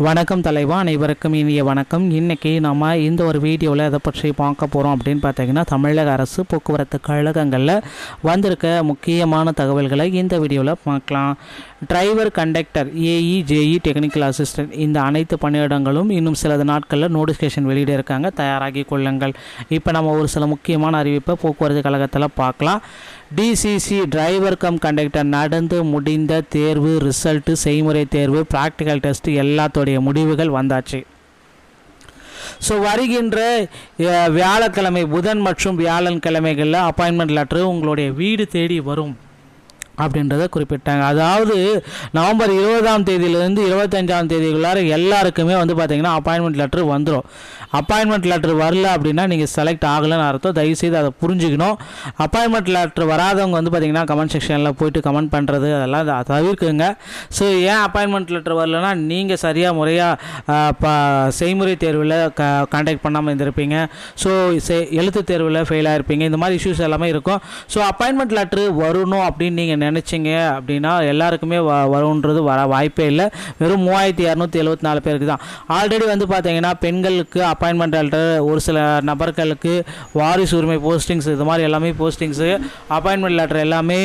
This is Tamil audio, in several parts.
வணக்கம் தலைவா, அனைவருக்கும் இனிய வணக்கம். இன்றைக்கி நம்ம இந்த ஒரு வீடியோவில் எதை பற்றி பார்க்க போகிறோம் அப்படின்னு பார்த்தீங்கன்னா, தமிழக அரசு போக்குவரத்து கழகங்களில் வந்திருக்க முக்கியமான தகவல்களை இந்த வீடியோவில் பார்க்கலாம். Driver, conductor, AE, JE, technical assistant இந்த அனைத்து பணியிடங்களும் இன்னும் சில நாட்களில் நோட்டிஃபிகேஷன் வெளியிட இருக்காங்க. தயாராகி கொள்ளுங்கள். இப்போ நம்ம ஒரு சில முக்கியமான அறிவிப்பை போக்குவரத்து கழகத்தில் பார்க்கலாம். டிசிசி டிரைவர் கம் கண்டக்டர் நடந்து முடிந்த தேர்வு ரிசல்ட்டு, செய்முறை தேர்வு, ப்ராக்டிக்கல் டெஸ்ட் எல்லாத்தோடைய முடிவுகள் வந்தாச்சு. ஸோ வருகின்ற வியாழக்கிழமை, புதன் மற்றும் வியாழன் கிழமைகளில் அப்பாயின்மெண்ட் லெட்டரு உங்களுடைய வீடு தேடி வரும் அப்படின்றத குறிப்பிட்டாங்க. அதாவது நவம்பர் 20ஆம் தேதியிலேருந்து 25ஆம் தேதிக்குள்ளார எல்லாருக்குமே பார்த்திங்கன்னா அப்பாயின்மெண்ட் லெட்ரு வந்துடும். அப்பாயின்மெண்ட் லெட்ரு வரல அப்படின்னா நீங்கள் செலக்ட் ஆகலைன்னு அர்த்தம். தயவுசெய்து அதை புரிஞ்சுக்கணும். அப்பாயின்மெண்ட் லெட்ரு வராதவங்க பார்த்திங்கன்னா கமெண்ட் செக்ஷனில் போய்ட்டு கமெண்ட் பண்ணுறது அதெல்லாம் தவிர்க்குங்க. ஸோ ஏன் அப்பாயின்மெண்ட் லெட்ரு வரலன்னா, நீங்கள் சரியாக முறையாக செய்முறை தேர்வில் கான்டாக்ட் பண்ணாமல் இருந்திருப்பீங்க. ஸோ எழுத்து தேர்வில் ஃபெயில் ஆகிருப்பீங்க. இந்த மாதிரி இஷ்யூஸ் எல்லாமே இருக்கும். ஸோ அப்பாயின்மெண்ட் லெட்ரு வரணும் அப்படின்னு நீங்கள் நினச்சிங்க அப்படின்னா எல்லாருக்குமே வரும்ன்றது வர வாய்ப்பே இல்லை. வெறும் 3274 பேருக்கு தான். ஆல்ரெடி பார்த்தீங்கன்னா பெண்களுக்கு அப்பாயின்மெண்ட் லெட்டர், ஒரு சில நபர்களுக்கு வாரிசு உரிமை போஸ்டிங்ஸ், இது மாதிரி எல்லாமே போஸ்டிங்ஸு அப்பாயின்மெண்ட் லெட்டர் எல்லாமே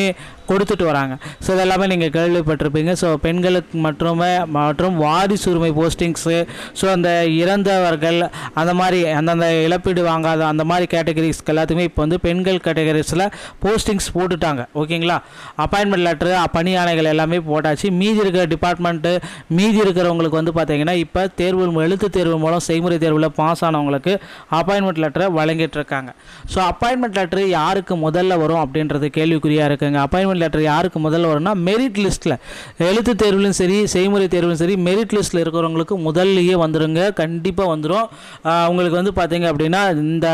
கொடுத்துட்டு வராங்க. ஸோ இதெல்லாமே நீங்கள் கேள்விப்பட்டிருப்பீங்க. ஸோ பெண்களுக்கு மற்றும் வாரிசு உரிமை போஸ்டிங்ஸு, ஸோ அந்த இறந்தவர்கள் அந்த மாதிரி அந்தந்த இழப்பீடு வாங்காத அந்த மாதிரி கேட்டகரிஸ்க்கு எல்லாத்துக்குமே இப்போ பெண்கள் கேட்டகரிஸில் போஸ்டிங்ஸ் போட்டுட்டாங்க. ஓகேங்களா? அப்பாயின்மெண்ட் லெட்டரு, பணி ஆணைகள் எல்லாமே போட்டாச்சு. மீதி இருக்கிற டிபார்ட்மெண்ட்டு, மீதி இருக்கிறவங்களுக்கு பார்த்தீங்கன்னா இப்போ எழுத்து தேர்வு மூலம் செய்முறை தேர்வில் பாஸ் ஆனவங்களுக்கு அப்பாயின்மெண்ட் லெட்டரை வழங்கிட்டு இருக்காங்க. ஸோ அப்பாயின்மெண்ட் லெட்டரு யாருக்கு முதல்ல வரும் அப்படின்றது கேள்விக்குறியாக இருக்குங்க. அப்பாயின்மெண்ட் லெட்டர் யாருக்கு முதல்ல வரும்னா, மெரிட் லிஸ்ட்டில், எழுத்து தேர்விலும் சரி செய்முறை தேர்விலும் சரி மெரிட் லிஸ்ட்டில் இருக்கிறவங்களுக்கு முதல்லையே வந்துடுங்க. கண்டிப்பாக வந்துடும். உங்களுக்கு பார்த்தீங்க அப்படின்னா இந்த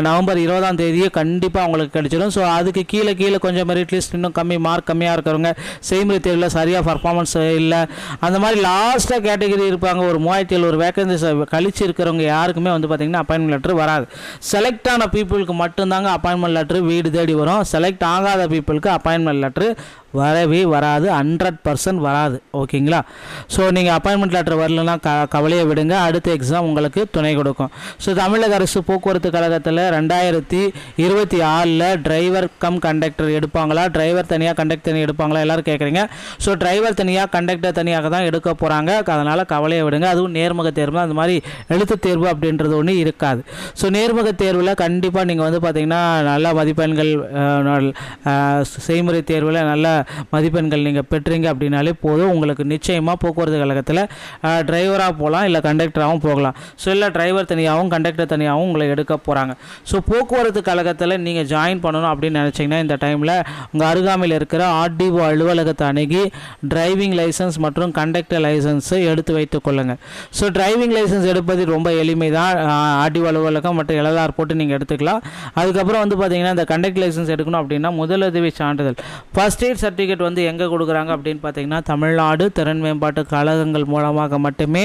நவம்பர் 20ஆம் தேதியே கண்டிப்பாக உங்களுக்கு கிடைச்சிடும். ஸோ அதுக்கு கீழே கொஞ்சம் மெரிட் லிஸ்ட் இன்னும் மார்க் கம்மியாக இருக்கிறவங்க, செய்முறை தேர்வில் சரியாக பர்ஃபார்மன்ஸ் இல்லை, அந்த மாதிரி லாஸ்ட்டாக கேட்டகரி இருப்பாங்க. ஒரு 3700 வேக்கன்சிஸ் கழிச்சு இருக்கிறவங்க யாருக்குமே பார்த்தீங்கன்னா அப்பாயின்மெண்ட் லெட்டர் வராது. செலக்ட் ஆன பீப்புளுக்கு மட்டும்தாங்க அப்பாயின்மெண்ட் லெட்டர் வீடு தேடி வரும். செலக்ட் ஆகாத பீப்புளுக்கு அப்பாயின்மெண்ட் லெட்டர் வரவே வராது. 100% வராது. ஓகேங்களா? ஸோ நீங்கள் அப்பாயின்மெண்ட் லெட்டர் வரலன்னா கவலையை விடுங்க. அடுத்த எக்ஸாம் உங்களுக்கு துணை கொடுக்கும். ஸோ தமிழக அரசு போக்குவரத்து கழகத்தில் 2026 டிரைவர் கம் கண்டக்டர் எடுப்பாங்களா, டிரைவர் தனியாக கண்டக்டர் தனியாக எடுப்பாங்களா எல்லோரும் கேட்குறீங்க. ஸோ டிரைவர் தனியாக கண்டக்டர் தனியாக தான் எடுக்க போகிறாங்க. அதனால் கவலையை விடுங்க. அதுவும் நேர்முக தேர்வு, அந்த மாதிரி எழுத்து தேர்வு அப்படின்றது ஒன்று இருக்காது. ஸோ நேர்முக தேர்வில் கண்டிப்பாக நீங்கள் பார்த்தீங்கன்னா நல்ல மதிப்பெண்கள், செய்முறை தேர்வில் நல்ல மதிப்பெண்கள் நீங்கள் பெற்றீங்க அப்படின்னாலே போதும். உங்களுக்கு நிச்சயமாக போக்குவரத்து கழகத்தில் டிரைவராக போகலாம், இல்லை கண்டக்டராகவும் போகலாம். ஸோ இல்லை டிரைவர் தனியாகவும் கண்டக்டர் தனியாகவும் உங்களை எடுக்க போகிறாங்க. ஸோ போக்குவரத்து கழகத்தில் நீங்கள் ஜாயின் பண்ணணும் அப்படின்னு நினச்சிங்கன்னா இந்த டைமில் உங்கள் அருகாமையில் இருக்கிற ஆர்டிஓ அலுவலகத்தை அணுகி டிரைவிங் லைசன்ஸ் மற்றும் கண்டக்டர் லைசன்ஸை எடுத்து வைத்துக் கொள்ளுங்கள். ஸோ டிரைவிங் லைசன்ஸ் எடுப்பது ரொம்ப எளிமை தான். ஆர்டிஓ அலுவலகம் மற்றும் எல்எல்ஆர் போட்டு நீங்கள் எடுத்துக்கலாம். அதுக்கப்புறம் பார்த்தீங்கன்னா இந்த கண்டக்டர் லைசன்ஸ் எடுக்கணும் அப்படின்னா முதலுதவி சான்றிதழ், ஃபர்ஸ்ட் எய்ட் சர்டிஃபிகேட் எங்கே கொடுக்குறாங்க அப்படின்னு பார்த்தீங்கன்னா, தமிழ்நாடு திறன் மேம்பாட்டு கழகங்கள் மூலமாக மட்டுமே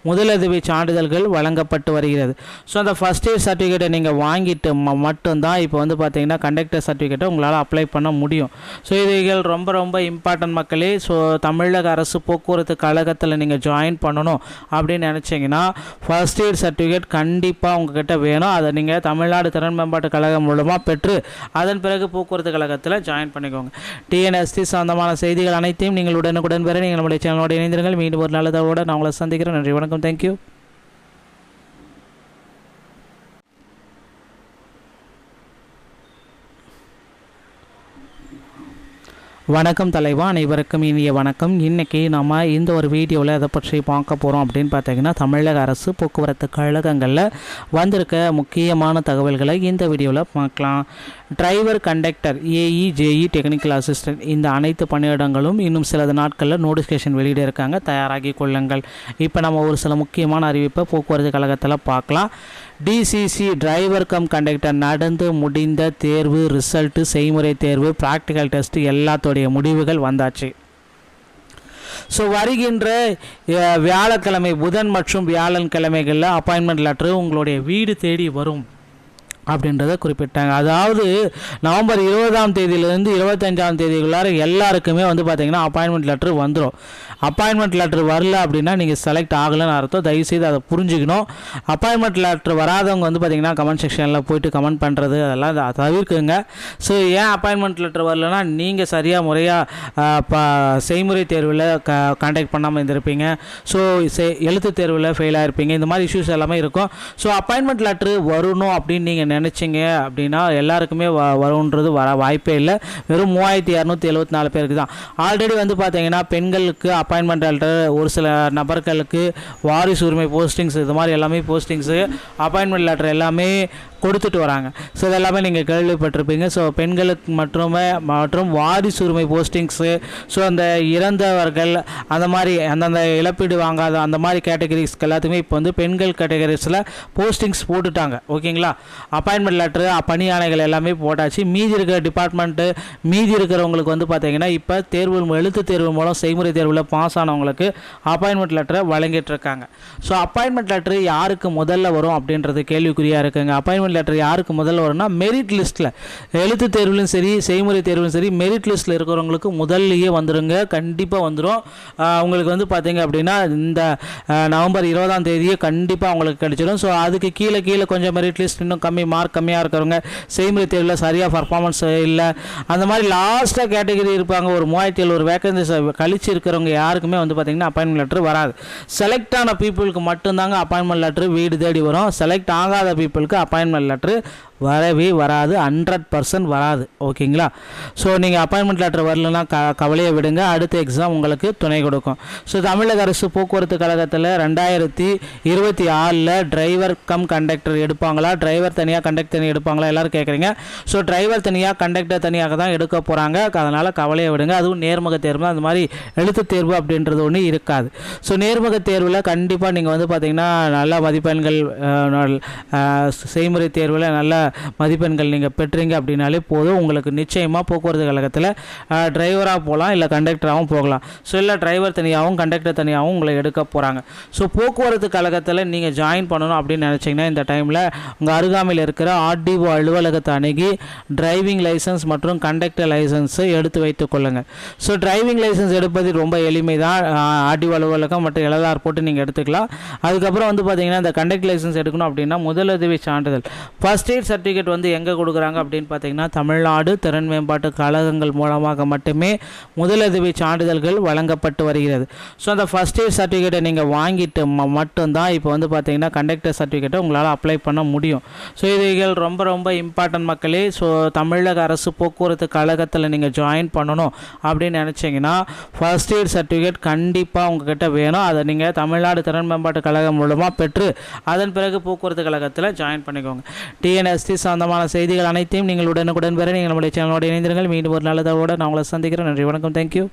முதலுதவி சான்றிதழ்கள் வழங்கப்பட்டு வருகிறது. ஸோ அந்த ஃபர்ஸ்ட் எய்ட் சர்டிஃபிகேட்டை நீங்கள் வாங்கிட்டு மட்டும்தான் இப்போ பார்த்தீங்கன்னா கண்டக்டர் சர்டிஃபிகேட்டை உங்களால் அப்ளை பண்ண முடியும். ஸோ இதுகள் ரொம்ப ரொம்ப இம்பார்ட்டன்ட் மக்களே. ஸோ தமிழக அரசு போக்குவரத்து கழகத்தில் நீங்கள் ஜாயின் பண்ணணும் அப்படின்னு நினச்சிங்கன்னா ஃபர்ஸ்ட் எய்ட் சர்டிஃபிகேட் கண்டிப்பாக உங்ககிட்ட வேணும். அதை நீங்கள் தமிழ்நாடு திறன் மேம்பாட்டு கழகம் மூலமாக பெற்று அதன் பிறகு போக்குவரத்து கழகத்தில் ஜாயின் பண்ணிக்கோங்க. டிஎன்எஸ்சி சொந்தமான செய்திகள் அனைத்தையும் நீங்கள் உடனுக்குடன் பெற நீங்கள் நம்முடைய சேனலோடு இணைந்திருங்கள். மீண்டும் ஒரு நல்லதோடு நான் உங்களை சந்திக்கிறேன். நன்றி, வணக்கம், தேங்க்யூ. வணக்கம் தலைவா, அனைவருக்கும் இனிய வணக்கம். இன்றைக்கி நம்ம இந்த ஒரு வீடியோவில் எதை பற்றி பார்க்க போகிறோம் அப்படின்னு பார்த்தீங்கன்னா, தமிழக அரசு போக்குவரத்து கழகங்களில் வந்திருக்க முக்கியமான தகவல்களை இந்த வீடியோவில் பார்க்கலாம். Driver, conductor, AE, JE, technical assistant இந்த அனைத்து பணியிடங்களும் இன்னும் சில நாட்களில் நோட்டிஃபிகேஷன் வெளியிட இருக்காங்க. தயாராகி கொள்ளுங்கள். இப்போ நம்ம ஒரு சில முக்கியமான அறிவிப்பை போக்குவரத்து கழகத்தில் பார்க்கலாம். டிசிசி டிரைவர் கம் கண்டக்டர் நடந்து முடிந்த தேர்வு ரிசல்ட்டு, செய்முறை தேர்வு, ப்ராக்டிக்கல் டெஸ்ட் எல்லாத்தோடைய முடிவுகள் வந்தாச்சு. ஸோ வருகின்ற வியாழக்கிழமை, புதன் மற்றும் வியாழன் கிழமைகளில் அப்பாயின்மெண்ட் லெட்டரு உங்களுடைய வீடு தேடி வரும் அப்படின்றத குறிப்பிட்டாங்க. அதாவது நவம்பர் 20ஆம் தேதியிலேருந்து 25ஆம் தேதிக்குள்ளார எல்லாருக்குமே வந்து பார்த்திங்கன்னா அப்பாயின்மெண்ட் லெட்ரு வந்துடும். அப்பாயின்மெண்ட் லெட்ரு வரல அப்படின்னா நீங்கள் செலக்ட் ஆகலைன்னு அர்த்தம். தயவுசெய்து அதை புரிஞ்சுக்கணும். அப்பாயின்மெண்ட் லெட்ரு வராதவங்க வந்து பார்த்திங்கன்னா கமெண்ட் செக்ஷனில் போய்ட்டு கமெண்ட் பண்ணுறது அதெல்லாம் தவிர்க்குங்க. ஸோ ஏன் அப்பாயின்மெண்ட் லெட்ரு வரலன்னா நீங்கள் சரியாக முறையாக செய்முறை தேர்வில் கான்டாக்ட் பண்ணாமல் இருந்திருப்பீங்க. ஸோ எழுத்து தேர்வில் ஃபெயில் ஆகிருப்பீங்க. இந்த மாதிரி இஷ்யூஸ் எல்லாமே இருக்கும். ஸோ அப்பாயின்மெண்ட் லெட்ரு வரணும் அப்படின்னு நீங்கள் நினச்சிங்க அப்படின்னா எல்லாருக்குமே வரும்ன்றது வாய்ப்பே இல்லை. வெறும் 3274 பேருக்கு தான். ஆல்ரெடி வந்து பார்த்தீங்கன்னா பெண்களுக்கு அப்பாயின்மெண்ட் லெட்டர், ஒரு சில நபர்களுக்கு வாரிசு உரிமை போஸ்டிங்ஸ், இது மாதிரி எல்லாமே போஸ்டிங்ஸு அப்பாயின்மெண்ட் லெட்டர் எல்லாமே கொடுத்துட்டு வராங்க. ஸோ இதெல்லாமே நீங்கள் கேள்விப்பட்டிருப்பீங்க. ஸோ பெண்களுக்கு மற்றும் வாரிசு உரிமை போஸ்டிங்ஸு, ஸோ அந்த இறந்தவர்கள் அந்த மாதிரி அந்தந்த இழப்பீடு வாங்காத அந்த மாதிரி கேட்டகரிஸ்க்கு எல்லாத்துக்குமே இப்போ வந்து பெண்கள் கேட்டகரிஸில் போஸ்டிங்ஸ் போட்டுட்டாங்க. ஓகேங்களா? அப்பாயின்மெண்ட் லெட்டரு, பணி ஆணைகள் எல்லாமே போட்டாச்சு. மீதி இருக்கிற டிபார்ட்மெண்ட்டு மீதி இருக்கிறவங்களுக்கு வந்து பார்த்தீங்கன்னா இப்போ எழுத்து தேர்வு மூலம் செய்முறை தேர்வில் பாஸ் ஆனவங்களுக்கு அப்பாயின்மெண்ட் லெட்டரை வழங்கிட்டு இருக்காங்க. ஸோ அப்பாயின்மெண்ட் லெட்டரு யாருக்கு முதல்ல வரும் அப்படின்றது கேள்விக்குறியாக இருக்குங்க. அப்பாயின்மெண்ட் லெட்டர் யாருக்கு முதல்ல வரும்னா மெரிட் லிஸ்ட்டில், எழுத்து தேர்விலும் சரி செய்முறை தேர்விலும் சரி மெரிட் லிஸ்ட்டில் இருக்கிறவங்களுக்கு முதல்லையே வந்துடுங்க. கண்டிப்பாக வந்துடும். உங்களுக்கு வந்து பார்த்தீங்க அப்படின்னா இந்த நவம்பர் 20ஆம் தேதியே கண்டிப்பாக உங்களுக்கு கிடைச்சிடும். ஸோ அதுக்கு கீழே கொஞ்சம் மெரிட் லிஸ்ட் இன்னும் மார்க் கம்மியாக இருக்கிறவங்க, செய்முறை தேர்வில் சரியாக பர்ஃபார்மன்ஸ் இல்லை, அந்த மாதிரி லாஸ்ட்டாக கேட்டகரி இருப்பாங்க. ஒரு 3700 வேக்கன்சிஸ் கழிச்சு இருக்கிறவங்க யாருக்குமே வந்து பார்த்திங்கன்னா அப்பாயின்மெண்ட் லெட்டர் வராது. செலக்ட் ஆன பீப்புளுக்கு மட்டும்தாங்க அப்பாயின்மெண்ட் லெட்டர் வீடு தேடி வரும். செலக்ட் ஆகாத பீப்புளுக்கு அப்பாயின்மெண்ட் லெட்டர் வரவே வராது. 100% வராது. ஓகேங்களா? ஸோ நீங்கள் அப்பாயின்மெண்ட் லெட்டர் வரலன்னா கவலையை விடுங்க. அடுத்த எக்ஸாம் உங்களுக்கு துணை கொடுக்கும். ஸோ தமிழக அரசு போக்குவரத்து கழகத்தில் 2024 டிரைவர் கம் கண்டக்டர் எடுப்பாங்களா, டிரைவர் தனியாக கண்டக்டர் தனியாக எடுப்பாங்களா எல்லோரும் கேட்குறீங்க. ஸோ டிரைவர் தனியாக கண்டக்டர் தனியாக தான் எடுக்க போகிறாங்க. அதனால் கவலையை விடுங்க. அதுவும் நேர்முக தேர்வு, அந்த மாதிரி எழுத்து தேர்வு அப்படின்றது ஒன்று இருக்காது. ஸோ நேர்முக தேர்வில் கண்டிப்பாக நீங்கள் வந்து பார்த்திங்கன்னா நல்ல மதிப்பெண்கள், செய்முறை தேர்வில் நல்ல மதிப்பெண்கள் நீங்கள் பெற்றீங்க அப்படின்னாலே போதும். உங்களுக்கு நிச்சயமாக போக்குவரத்து கழகத்தில் டிரைவராக போகலாம், இல்லை கண்டக்டராகவும் போகலாம். ஸோ இல்லை டிரைவர் தனியாகவும் கண்டக்டர் தனியாகவும் உங்களை எடுக்க போகிறாங்க. ஸோ போக்குவரத்து கழகத்தில் நீங்கள் ஜாயின் பண்ணணும் அப்படின்னு நினச்சிங்கன்னா இந்த டைமில் உங்கள் அருகாமையில் இருக்கிற ஆர்டிஓ அலுவலகத்தை அணுகி டிரைவிங் லைசன்ஸ் மற்றும் கண்டக்டர் லைசன்ஸை எடுத்து வைத்துக் கொள்ளுங்கள். ஸோ டிரைவிங் லைசன்ஸ் எடுப்பது ரொம்ப எளிமை தான். ஆர்டிஓ அலுவலகம் மற்றும் எல்எல்ஆர் போட்டு நீங்கள் எடுத்துக்கலாம். அதுக்கப்புறம் வந்து பார்த்தீங்கன்னா இந்த கண்டக்டர் லைசன்ஸ் எடுக்கணும் அப்படின்னா முதலுதவி சான்றிதழ், ஃபர்ஸ்ட் எய்ட் சர்டிஃபிகேட் வந்து எங்கே கொடுக்குறாங்க அப்படின்னு பார்த்தீங்கன்னா தமிழ்நாடு திறன் மேம்பாட்டு கழகங்கள் மூலமாக மட்டுமே முதலுதவி சான்றிதழ்கள் வழங்கப்பட்டு வருகிறது. ஸோ அந்த ஃபர்ஸ்ட் எய்ட் சர்டிஃபிகேட்டை நீங்கள் வாங்கிட்டு மட்டும்தான் இப்போ வந்து பார்த்தீங்கன்னா கண்டக்டர் சர்டிஃபிகேட்டை உங்களால் அப்ளை பண்ண முடியும். ஸோ இதுகள் ரொம்ப ரொம்ப இம்பார்ட்டன்ட் மக்களே. ஸோ தமிழக அரசு போக்குவரத்து கழகத்தில் நீங்கள் ஜாயின் பண்ணணும் அப்படின்னு நினச்சிங்கன்னா ஃபர்ஸ்ட் எய்ட் சர்டிஃபிகேட் கண்டிப்பாக உங்ககிட்ட வேணும். அதை நீங்கள் தமிழ்நாடு திறன் மேம்பாட்டு கழகம் மூலமாக பெற்று அதன் பிறகு போக்குவரத்து கழகத்தில் ஜாயின் பண்ணிக்கோங்க. டிஎன்எஸ்டி சம்பந்தமான செய்திகள் அனைத்தையும் நீங்கள் உடனுக்குடன் பெற நீங்கள் நம்முடைய சேனலோடு இணைந்திருங்கள். மீண்டும் ஒரு நல்லதோடு நான் உங்களை சந்திக்கிறேன். நன்றி, வணக்கம், தேங்க்யூ.